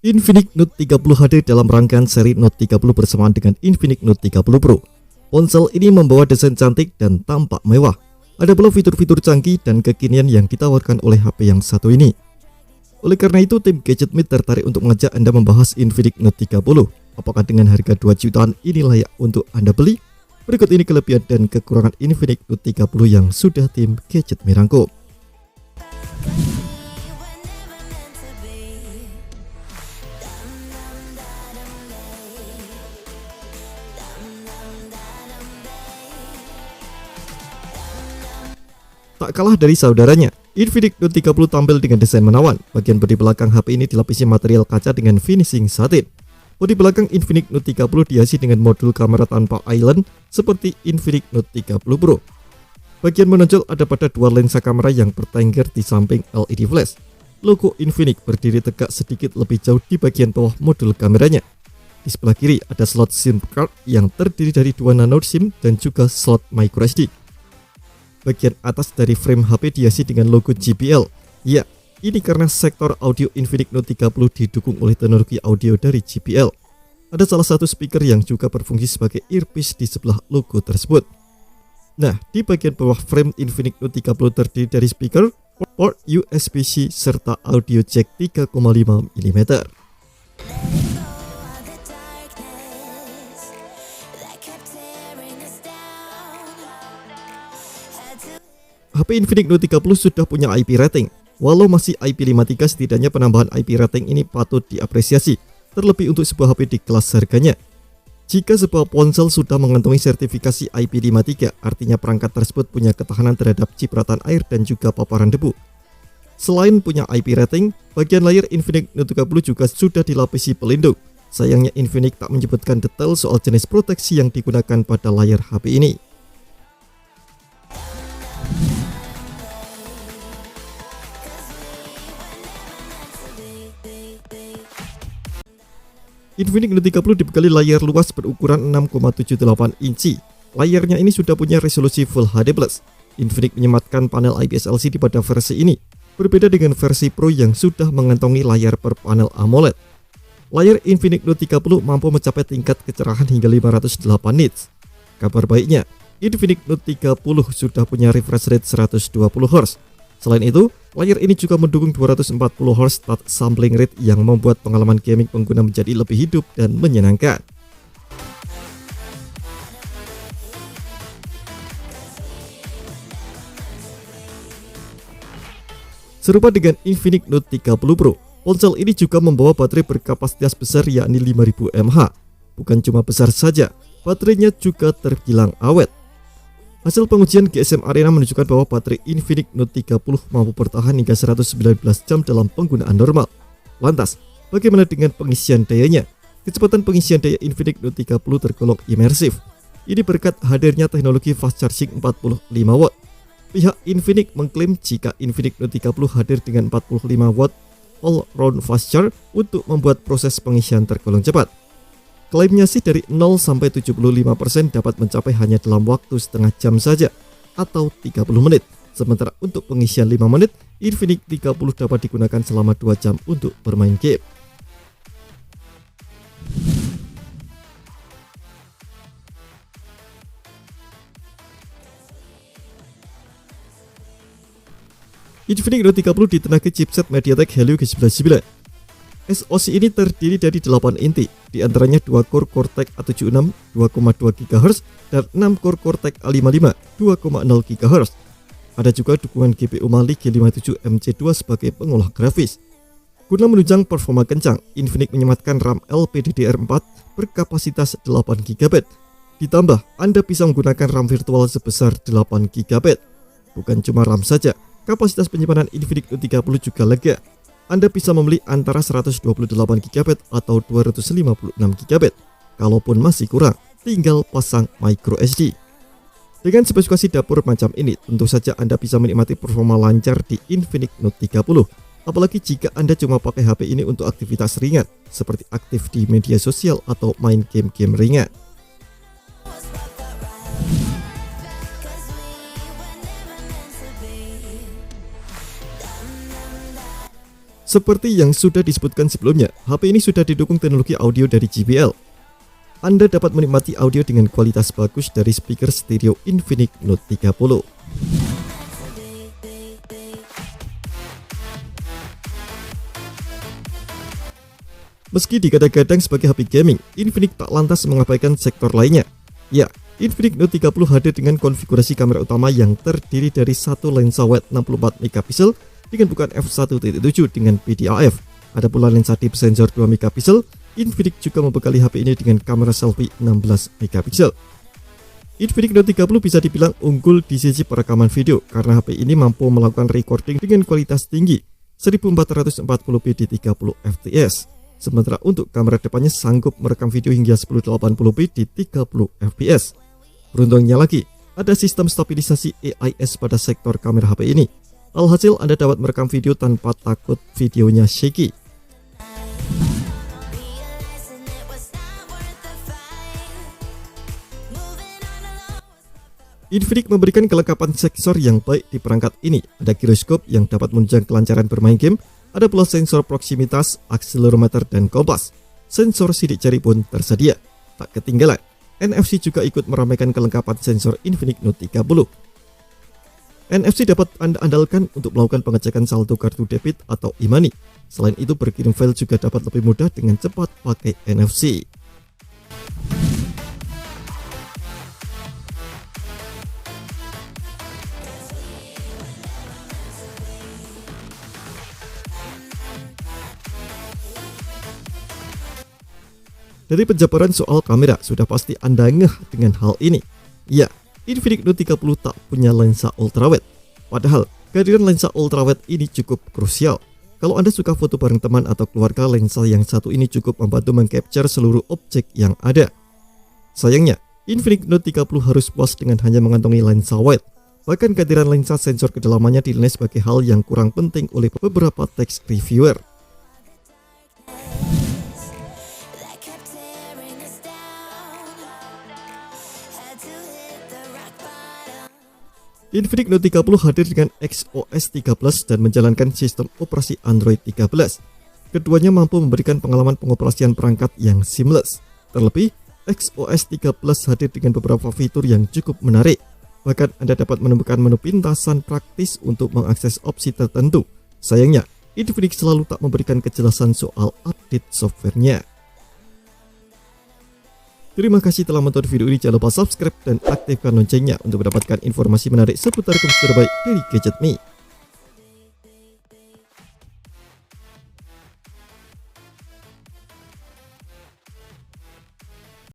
Infinix Note 30 hadir dalam rangkaian seri Note 30 bersamaan dengan Infinix Note 30 Pro. Ponsel ini membawa desain cantik dan tampak mewah. Ada pula fitur-fitur canggih dan kekinian yang ditawarkan oleh HP yang satu ini. Oleh karena itu, tim GadgetMeet tertarik untuk mengajak Anda membahas Infinix Note 30. Apakah dengan harga 2 jutaan ini layak untuk Anda beli? Berikut ini kelebihan dan kekurangan Infinix Note 30 yang sudah tim GadgetMeet rangkum. Tak kalah dari saudaranya, Infinix Note 30 tampil dengan desain menawan. Bagian bodi belakang HP ini dilapisi material kaca dengan finishing satin. Bodi belakang Infinix Note 30 dihiasi dengan modul kamera tanpa island seperti Infinix Note 30 Pro. Bagian menonjol ada pada dua lensa kamera yang bertengger di samping LED flash. Logo Infinix berdiri tegak sedikit lebih jauh di bagian bawah modul kameranya. Di sebelah kiri ada slot SIM card yang terdiri dari 2 nano SIM dan juga slot microSD. Bagian atas dari frame HP dihiasi dengan logo JBL. Ya, ini karena sektor audio Infinix Note 30 didukung oleh teknologi audio dari JBL. Ada salah satu speaker yang juga berfungsi sebagai earpiece di sebelah logo tersebut. Nah, di bagian bawah frame Infinix Note 30 terdiri dari speaker, port USB-C, serta audio jack 3,5 mm. HP Infinix Note 30 sudah punya IP rating. Walau masih IP53, setidaknya penambahan IP rating ini patut diapresiasi, terlebih untuk sebuah HP di kelas harganya. Jika sebuah ponsel sudah mengantongi sertifikasi IP53, artinya perangkat tersebut punya ketahanan terhadap cipratan air dan juga paparan debu. Selain punya IP rating, bagian layar Infinix Note 30 juga sudah dilapisi pelindung. Sayangnya Infinix tak menyebutkan detail soal jenis proteksi yang digunakan pada layar HP ini. Infinix Note 30 dibekali layar luas berukuran 6,78 inci. Layarnya ini sudah punya resolusi Full HD+. Infinix menyematkan panel IPS LCD pada versi ini, berbeda dengan versi Pro yang sudah mengantongi layar per panel AMOLED. Layar Infinix Note 30 mampu mencapai tingkat kecerahan hingga 508 nits. Kabar baiknya, Infinix Note 30 sudah punya refresh rate 120Hz. Selain itu, layar ini juga mendukung 240Hz touch sampling rate yang membuat pengalaman gaming pengguna menjadi lebih hidup dan menyenangkan. Serupa dengan Infinix Note 30 Pro, ponsel ini juga membawa baterai berkapasitas besar yakni 5000 mAh. Bukan cuma besar saja, baterainya juga terbilang awet. Hasil pengujian GSM Arena menunjukkan bahwa baterai Infinix Note 30 mampu bertahan hingga 119 jam dalam penggunaan normal. Lantas, bagaimana dengan pengisian dayanya? Kecepatan pengisian daya Infinix Note 30 tergolong imersif. Ini berkat hadirnya teknologi fast charging 45 watt. Pihak Infinix mengklaim jika Infinix Note 30 hadir dengan 45 watt all-round fast charge untuk membuat proses pengisian tergolong cepat. Klaimnya sih dari 0 sampai 75% dapat mencapai hanya dalam waktu setengah jam saja atau 30 menit. Sementara untuk pengisian 5 menit, Infinix 30 dapat digunakan selama 2 jam untuk bermain game. Infinix Note 30 ditenagai chipset MediaTek Helio G99. SoC ini terdiri dari 8 inti, di antaranya 2 core Cortex A76 2,2 GHz dan 6 core Cortex A55 2,0 GHz. Ada juga dukungan GPU Mali G57 MC2 sebagai pengolah grafis. Guna menunjang performa kencang, Infinix menyematkan RAM LPDDR4 berkapasitas 8 GB. Ditambah, Anda bisa menggunakan RAM virtual sebesar 8 GB. Bukan cuma RAM saja, kapasitas penyimpanan Infinix Note 30 juga lega. Anda bisa membeli antara 128 GB atau 256 GB. Kalaupun masih kurang, tinggal pasang microSD. Dengan spesifikasi dapur macam ini, tentu saja Anda bisa menikmati performa lancar di Infinix Note 30. Apalagi jika Anda cuma pakai HP ini untuk aktivitas ringan, seperti aktif di media sosial atau main game-game ringan. Seperti yang sudah disebutkan sebelumnya, HP ini sudah didukung teknologi audio dari JBL. Anda dapat menikmati audio dengan kualitas bagus dari speaker stereo Infinix Note 30. Meski digadang-gadang sebagai HP gaming, Infinix tak lantas mengabaikan sektor lainnya. Ya, Infinix Note 30 hadir dengan konfigurasi kamera utama yang terdiri dari satu lensa wide 64 megapiksel dengan bukaan f1.7 dengan PDAF. Ada pula lensa depth sensor 2 megapiksel. Infinix juga membekali HP ini dengan kamera selfie 16 megapiksel. Infinix Note 30 bisa dibilang unggul di sisi perekaman video karena HP ini mampu melakukan recording dengan kualitas tinggi 1440p di 30 fps. Sementara untuk kamera depannya sanggup merekam video hingga 1080p di 30 fps. Beruntungnya lagi, ada sistem stabilisasi AIS pada sektor kamera HP ini. Alhasil Anda dapat merekam video tanpa takut videonya shaky. Infinix memberikan kelengkapan sensor yang baik di perangkat ini. Ada giroskop yang dapat menunjang kelancaran bermain game. Ada pula sensor proximitas, akselerometer, dan kompas. Sensor sidik jari pun tersedia. Tak ketinggalan, NFC juga ikut meramaikan kelengkapan sensor Infinix Note 30. NFC dapat Anda andalkan untuk melakukan pengecekan saldo kartu debit atau e-money. Selain itu, berkirim file juga dapat lebih mudah dengan cepat pakai NFC. Dari penjabaran soal kamera, sudah pasti Anda ngeh dengan hal ini. Ya, Infinix Note 30 tak punya lensa ultrawide. Padahal, kehadiran lensa ultrawide ini cukup krusial. Kalau Anda suka foto bareng teman atau keluarga, lensa yang satu ini cukup membantu mengcapture seluruh objek yang ada. Sayangnya, Infinix Note 30 harus puas dengan hanya mengantongi lensa wide. Bahkan kehadiran lensa sensor kedalamannya dinilai sebagai hal yang kurang penting oleh beberapa teks reviewer. Infinix Note 30 hadir dengan XOS 13 dan menjalankan sistem operasi Android 13. Keduanya mampu memberikan pengalaman pengoperasian perangkat yang seamless. Terlebih, XOS 13 hadir dengan beberapa fitur yang cukup menarik. Bahkan Anda dapat menemukan menu pintasan praktis untuk mengakses opsi tertentu. Sayangnya, Infinix selalu tak memberikan kejelasan soal update softwarenya. Terima kasih telah menonton video ini. Jangan lupa subscribe dan aktifkan loncengnya untuk mendapatkan informasi menarik seputar komputer terbaik dari Gadget Me.